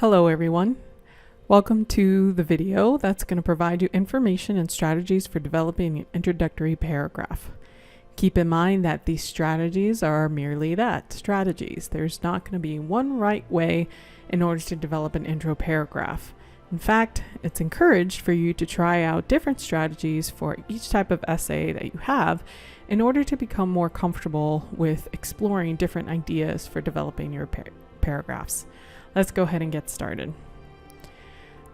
Hello everyone. Welcome to the video that's going to provide you information and strategies for developing an introductory paragraph. Keep in mind that these strategies are merely that, strategies. There's not going to be one right way in order to develop an intro paragraph. In fact, it's encouraged for you to try out different strategies for each type of essay that you have in order to become more comfortable with exploring different ideas for developing your paragraphs. Let's go ahead and get started.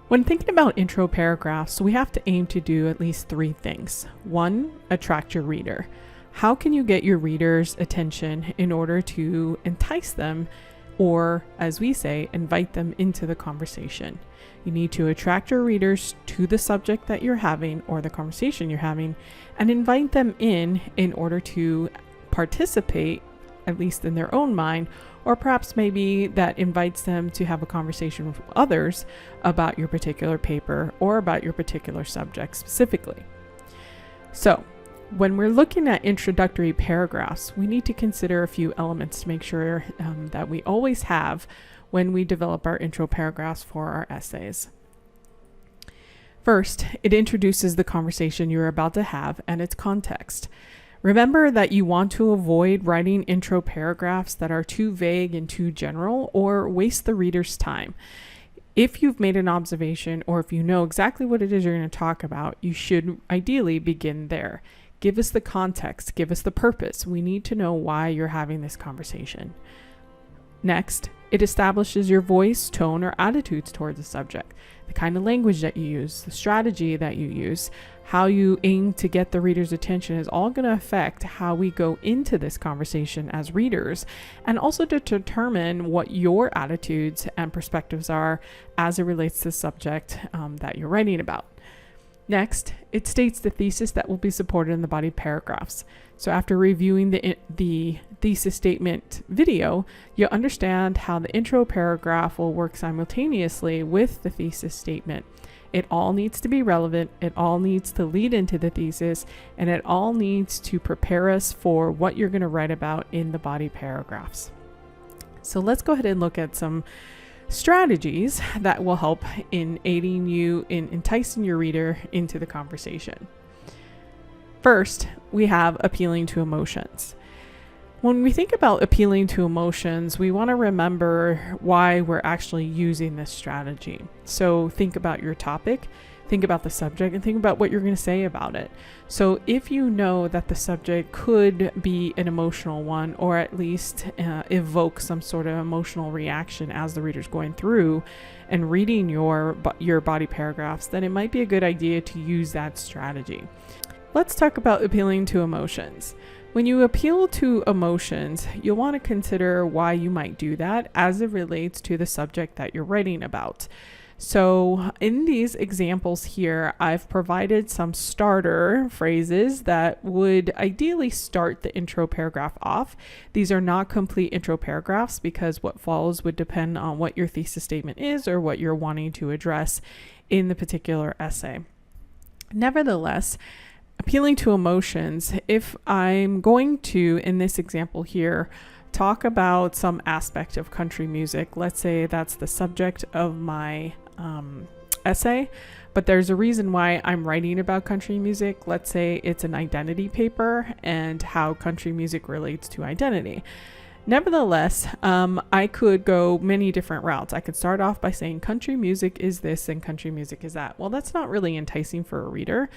When thinking about intro paragraphs, we have to aim to do at least three things. One, attract your reader. How can you get your reader's attention in order to entice them, or as we say, invite them into the conversation? You need to attract your readers to the subject that you're having or the conversation you're having and invite them in order to participate, at least in their own mind, or perhaps maybe that invites them to have a conversation with others about your particular paper or about your particular subject specifically. So, when we're looking at introductory paragraphs, we need to consider a few elements to make sure that we always have when we develop our intro paragraphs for our essays. First, it introduces the conversation you're about to have and its context. Remember that you want to avoid writing intro paragraphs that are too vague and too general or waste the reader's time. If you've made an observation or if you know exactly what it is you're going to talk about, you should ideally begin there. Give us the context, give us the purpose. We need to know why you're having this conversation. Next, it establishes your voice, tone, or attitudes towards the subject, the kind of language that you use, the strategy that you use, how you aim to get the reader's attention is all going to affect how we go into this conversation as readers, and also to determine what your attitudes and perspectives are as it relates to the subject that you're writing about. Next, it states the thesis that will be supported in the body paragraphs. So after reviewing the thesis statement video, you'll understand how the intro paragraph will work simultaneously with the thesis statement. It all needs to be relevant, it all needs to lead into the thesis, and it all needs to prepare us for what you're going to write about in the body paragraphs. So let's go ahead and look at some strategies that will help in aiding you in enticing your reader into the conversation. First, we have appealing to emotions. When we think about appealing to emotions, we want to remember why we're actually using this strategy. So think about your topic, think about the subject, and think about what you're going to say about it. So if you know that the subject could be an emotional one, or at least evoke some sort of emotional reaction as the reader's going through and reading your body paragraphs, then it might be a good idea to use that strategy. Let's talk about appealing to emotions. When you appeal to emotions, you'll want to consider why you might do that as it relates to the subject that you're writing about. So in these examples here, I've provided some starter phrases that would ideally start the intro paragraph off. These are not complete intro paragraphs because what follows would depend on what your thesis statement is or what you're wanting to address in the particular essay. Nevertheless, appealing to emotions, if I'm going to, in this example here, talk about some aspect of country music, let's say that's the subject of my essay, but there's a reason why I'm writing about country music. Let's say it's an identity paper and how country music relates to identity. Nevertheless, I could go many different routes. I could start off by saying country music is this and country music is that. Well, that's not really enticing for a reader,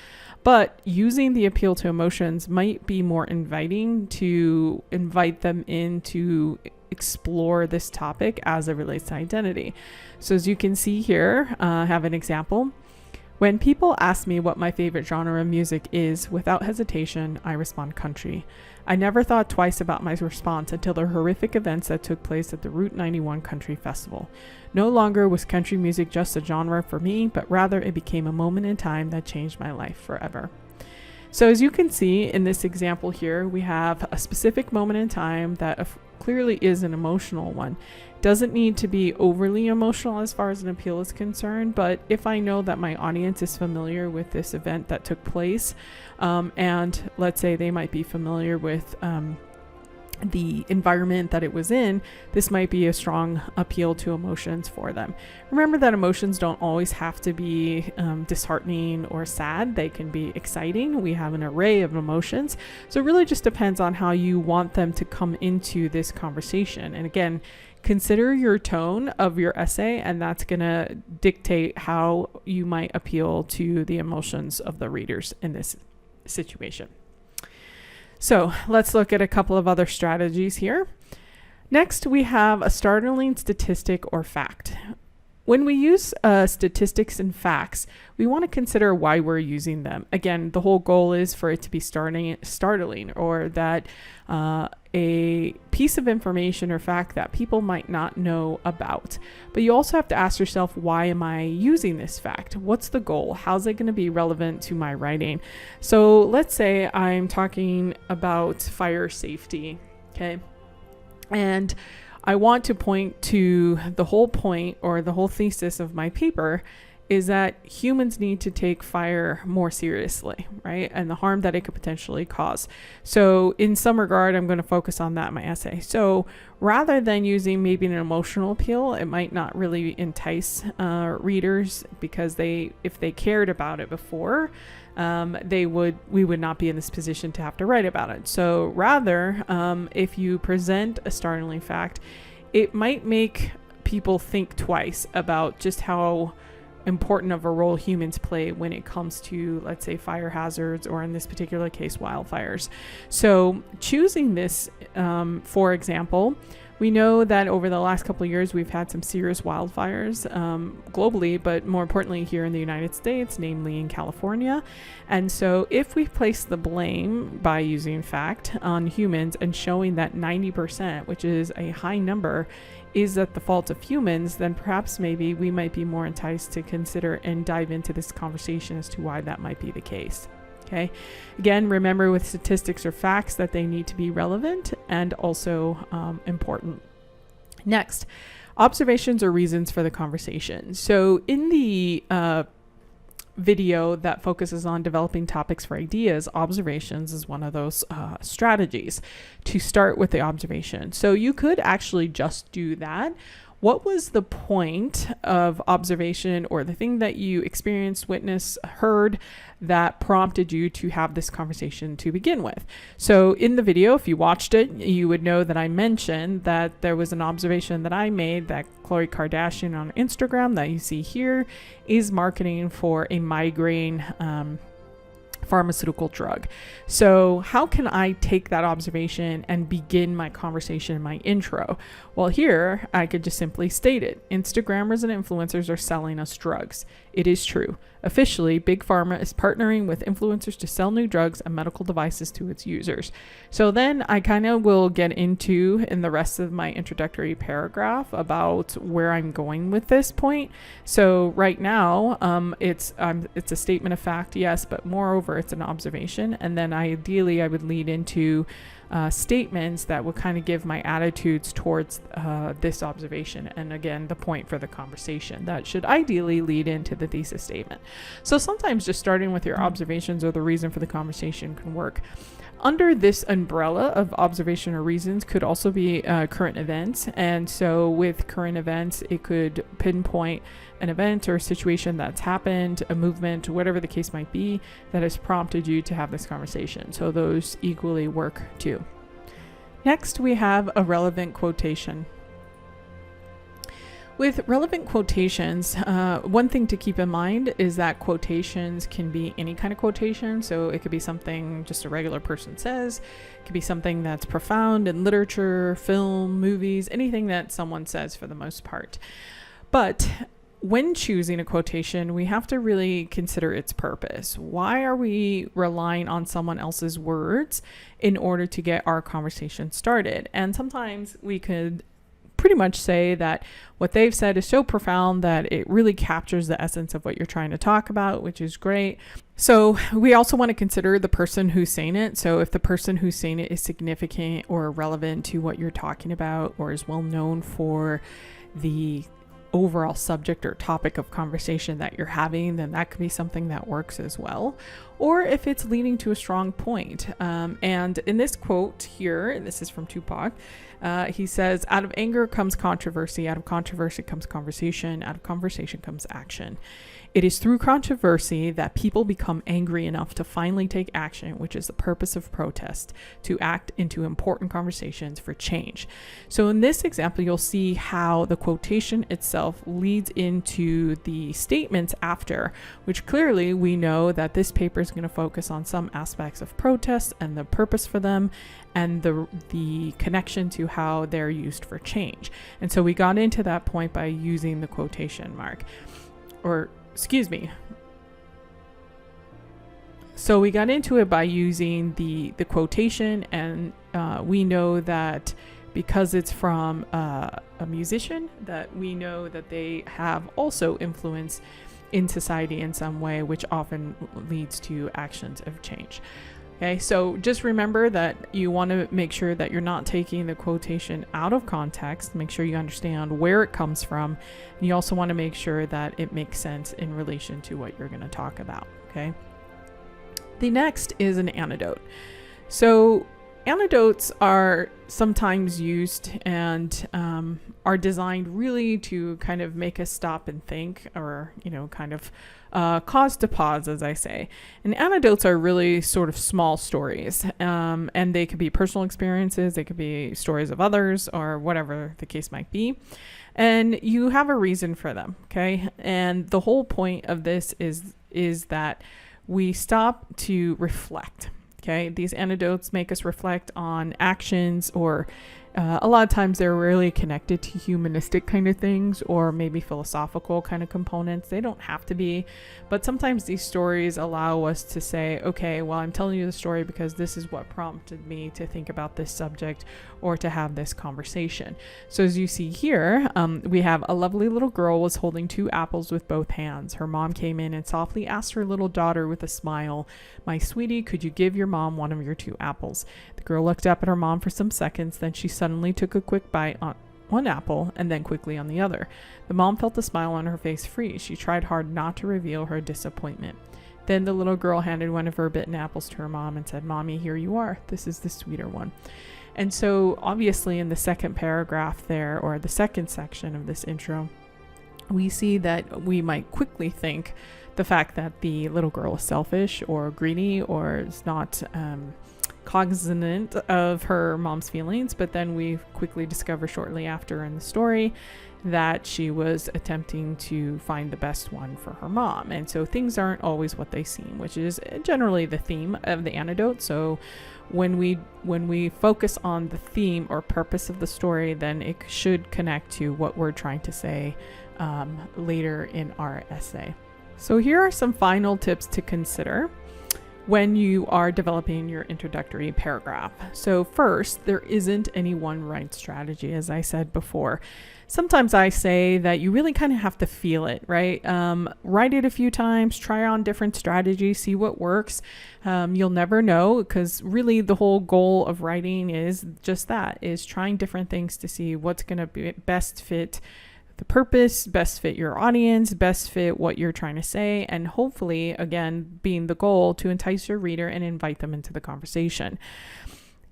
but using the appeal to emotions might be more inviting to invite them in to explore this topic as it relates to identity. So as you can see here, I have an example. When people ask me what my favorite genre of music is, without hesitation, I respond country. I never thought twice about my response until the horrific events that took place at the Route 91 Country Festival. No longer was country music just a genre for me, but rather it became a moment in time that changed my life forever. So as you can see in this example here, we have a specific moment in time that clearly is an emotional one. Doesn't need to be overly emotional as far as an appeal is concerned, but if I know that my audience is familiar with this event that took place, and let's say they might be familiar with the environment that it was in, this might be a strong appeal to emotions for them. Remember that emotions don't always have to be disheartening or sad. They can be exciting. We have an array of emotions. So it really just depends on how you want them to come into this conversation. And again, consider your tone of your essay, and that's going to dictate how you might appeal to the emotions of the readers in this situation. So let's look at a couple of other strategies here. Next, we have a startling statistic or fact. When we use statistics and facts, we want to consider why we're using them. Again, the whole goal is for it to be startling, or that a piece of information or fact that people might not know about. But you also have to ask yourself, why am I using this fact? What's the goal? How's it going to be relevant to my writing? So let's say I'm talking about fire safety, okay? And I want to point to the whole point, or the whole thesis of my paper is that humans need to take fire more seriously, right? And the harm that it could potentially cause. So in some regard, I'm going to focus on that in my essay. So rather than using maybe an emotional appeal, it might not really entice readers, because if they cared about it before, we would not be in this position to have to write about it. So rather, if you present a startling fact, it might make people think twice about just how important of a role humans play when it comes to, let's say, fire hazards, or in this particular case, wildfires. So choosing this, for example, we know that over the last couple of years, we've had some serious wildfires globally, but more importantly here in the United States, namely in California. And so if we place the blame by using fact on humans and showing that 90%, which is a high number, is at the fault of humans, then perhaps maybe we might be more enticed to consider and dive into this conversation as to why that might be the case. Okay. Again, remember with statistics or facts that they need to be relevant and also important. Next, observations or reasons for the conversation. So in the video that focuses on developing topics for ideas, observations is one of those strategies to start with the observation. So you could actually just do that. What was the point of observation, or the thing that you experienced, witnessed, heard that prompted you to have this conversation to begin with? So in the video, if you watched it, you would know that I mentioned that there was an observation that I made that Khloe Kardashian on Instagram that you see here is marketing for a migraine pharmaceutical drug. So how can I take that observation and begin my conversation in my intro? Well, here I could just simply state it. Instagrammers and influencers are selling us drugs. It is true. Officially, Big Pharma is partnering with influencers to sell new drugs and medical devices to its users. So then I kind of will get into, in the rest of my introductory paragraph, about where I'm going with this point. So right now, it's a statement of fact, yes, but moreover, it's an observation. And then ideally, I would lead into statements that would kind of give my attitudes towards this observation, and again, the point for the conversation that should ideally lead into the thesis statement. So sometimes just starting with your observations or the reason for the conversation can work. Under this umbrella of observation or reasons could also be current events. And so with current events, it could pinpoint an event or a situation that's happened, a movement, whatever the case might be, that has prompted you to have this conversation. So those equally work too. Next, we have a relevant quotation. With relevant quotations, one thing to keep in mind is that quotations can be any kind of quotation. So it could be something just a regular person says. It could be something that's profound in literature, film, movies, anything that someone says for the most part. But when choosing a quotation, we have to really consider its purpose. Why are we relying on someone else's words in order to get our conversation started? And sometimes we could pretty much say that what they've said is so profound that it really captures the essence of what you're trying to talk about, which is great. So we also want to consider the person who's saying it. So if the person who's saying it is significant or relevant to what you're talking about, or is well known for the overall subject or topic of conversation that you're having, then that could be something that works as well. Or if it's leading to a strong point. And in this quote here, this is from Tupac, he says, out of anger comes controversy, out of controversy comes conversation, out of conversation comes action. It is through controversy that people become angry enough to finally take action, which is the purpose of protest, to act into important conversations for change. So in this example, you'll see how the quotation itself leads into the statements after, which clearly we know that this paper is going to focus on some aspects of protest and the purpose for them and the connection to how they're used for change. And so we got into that point by using the quotation mark, So we got into it by using the quotation, and we know that because it's from a musician, that we know that they have also influence in society in some way, which often leads to actions of change. Okay, so just remember that you want to make sure that you're not taking the quotation out of context. Make sure you understand where it comes from. And you also want to make sure that it makes sense in relation to what you're going to talk about. Okay. The next is an antidote. So antidotes are sometimes used and are designed really to kind of make us stop and think, or, kind of cause to pause, as I say. And antidotes are really sort of small stories, and they could be personal experiences, they could be stories of others, or whatever the case might be. And you have a reason for them, okay? And the whole point of this is that we stop to reflect. Okay, these antidotes make us reflect on actions, or a lot of times they're really connected to humanistic kind of things, or maybe philosophical kind of components. They don't have to be, but sometimes these stories allow us to say, okay, well, I'm telling you the story because this is what prompted me to think about this subject or to have this conversation. So as you see here, we have a lovely little girl was holding 2 apples with both hands. Her mom came in and softly asked her little daughter with a smile, "My sweetie, could you give your mom one of your 2 apples?" The girl looked up at her mom for some seconds, then she suddenly took a quick bite on one apple and then quickly on the other. The mom felt the smile on her face freeze. She tried hard not to reveal her disappointment. Then the little girl handed one of her bitten apples to her mom and said, "Mommy, here you are. This is the sweeter one." And so obviously in the second paragraph there, or the second section of this intro, we see that we might quickly think the fact that the little girl is selfish or greedy or is not cognizant of her mom's feelings, but then we quickly discover shortly after in the story that she was attempting to find the best one for her mom. And so things aren't always what they seem, which is generally the theme of the antidote. So when we focus on the theme or purpose of the story, then it should connect to what we're trying to say later in our essay. So here are some final tips to consider when you are developing your introductory paragraph. So first, there isn't any one right strategy, as I said before. Sometimes I say that you really kind of have to feel it, right? Write it a few times, try on different strategies, see what works. You'll never know, because really the whole goal of writing is just that, is trying different things to see what's going to be best fit the purpose, best fit your audience, best fit what you're trying to say, and hopefully, again, being the goal to entice your reader and invite them into the conversation.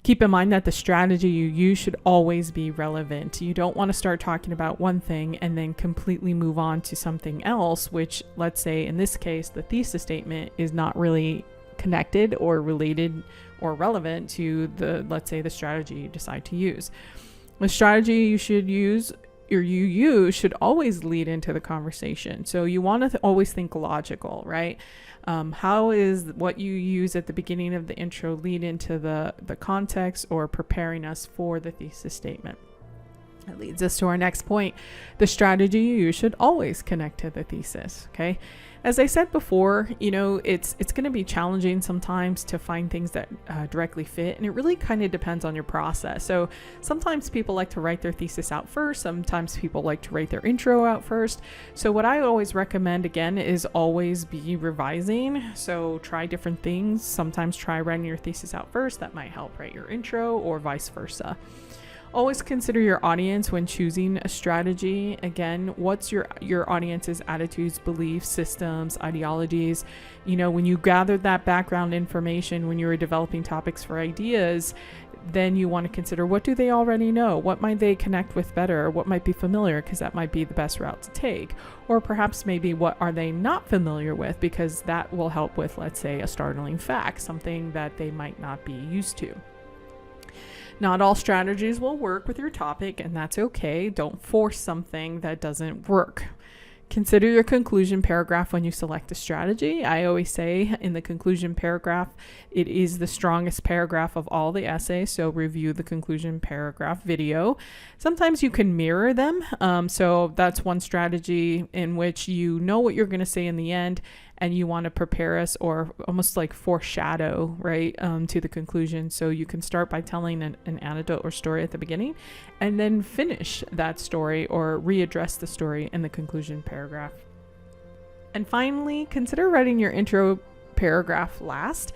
Keep in mind that the strategy you use should always be relevant. You don't want to start talking about one thing and then completely move on to something else, which, let's say in this case, the thesis statement is not really connected or related or relevant to the, let's say, the strategy you decide to use. The strategy you should use should always lead into the conversation. So you want to always think logical, right? How is what you use at the beginning of the intro lead into the context or preparing us for the thesis statement? That leads us to our next point. The strategy you use should always connect to the thesis, okay? As I said before, it's going to be challenging sometimes to find things that directly fit, and it really kind of depends on your process. So sometimes people like to write their thesis out first. Sometimes people like to write their intro out first. So what I always recommend, again, is always be revising. So try different things. Sometimes try writing your thesis out first. That might help write your intro, or vice versa. Always consider your audience when choosing a strategy. Again, what's your audience's attitudes, beliefs, systems, ideologies? When you gathered that background information when you were developing topics for ideas, then you want to consider, what do they already know? What might they connect with better? What might be familiar? Because that might be the best route to take. Or perhaps maybe what are they not familiar with? Because that will help with, let's say, a startling fact, something that they might not be used to. Not all strategies will work with your topic, and that's okay. Don't force something that doesn't work. Consider your conclusion paragraph when you select a strategy. I always say in the conclusion paragraph, it is the strongest paragraph of all the essays, so review the conclusion paragraph video. Sometimes you can mirror them. So that's one strategy in which you know what you're going to say in the end, and you want to prepare us or almost like foreshadow, right, to the conclusion. So you can start by telling an anecdote or story at the beginning, and then finish that story or readdress the story in the conclusion paragraph. And finally, consider writing your intro paragraph last.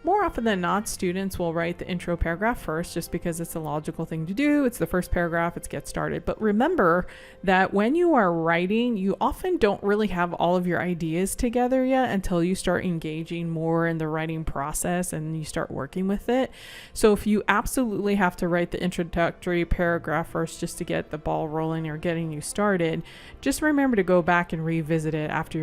More often than not, students will write the intro paragraph first just because it's a logical thing to do. It's the first paragraph, it's get started. But remember that when you are writing, you often don't really have all of your ideas together yet until you start engaging more in the writing process and you start working with it. So if you absolutely have to write the introductory paragraph first just to get the ball rolling or getting you started, just remember to go back and revisit it after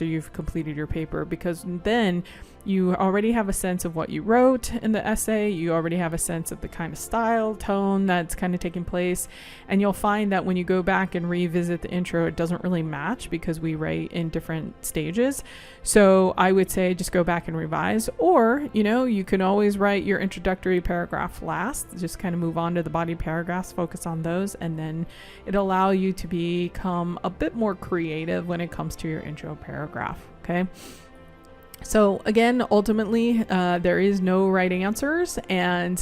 you've completed your paper, because then you already have a sense of what you wrote in the essay. You already have a sense of the kind of style, tone that's kind of taking place. And you'll find that when you go back and revisit the intro, it doesn't really match because we write in different stages. So I would say just go back and revise, or, you can always write your introductory paragraph last, just kind of move on to the body paragraphs, focus on those, and then it'll allow you to become a bit more creative when it comes to your intro paragraph. Okay. So again, ultimately, there is no right answers, and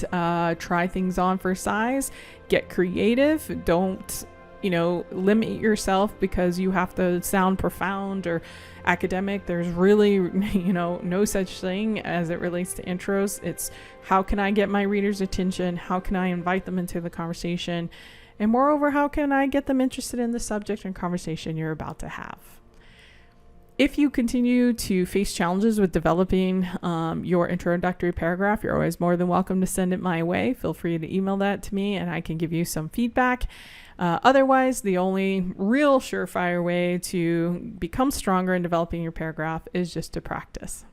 try things on for size. Get creative. Don't, limit yourself because you have to sound profound or academic. There's really, no such thing as it relates to intros. It's how can I get my readers' attention? How can I invite them into the conversation? And moreover, how can I get them interested in the subject and conversation you're about to have? If you continue to face challenges with developing your introductory paragraph, you're always more than welcome to send it my way. Feel free to email that to me and I can give you some feedback. Otherwise, the only real surefire way to become stronger in developing your paragraph is just to practice.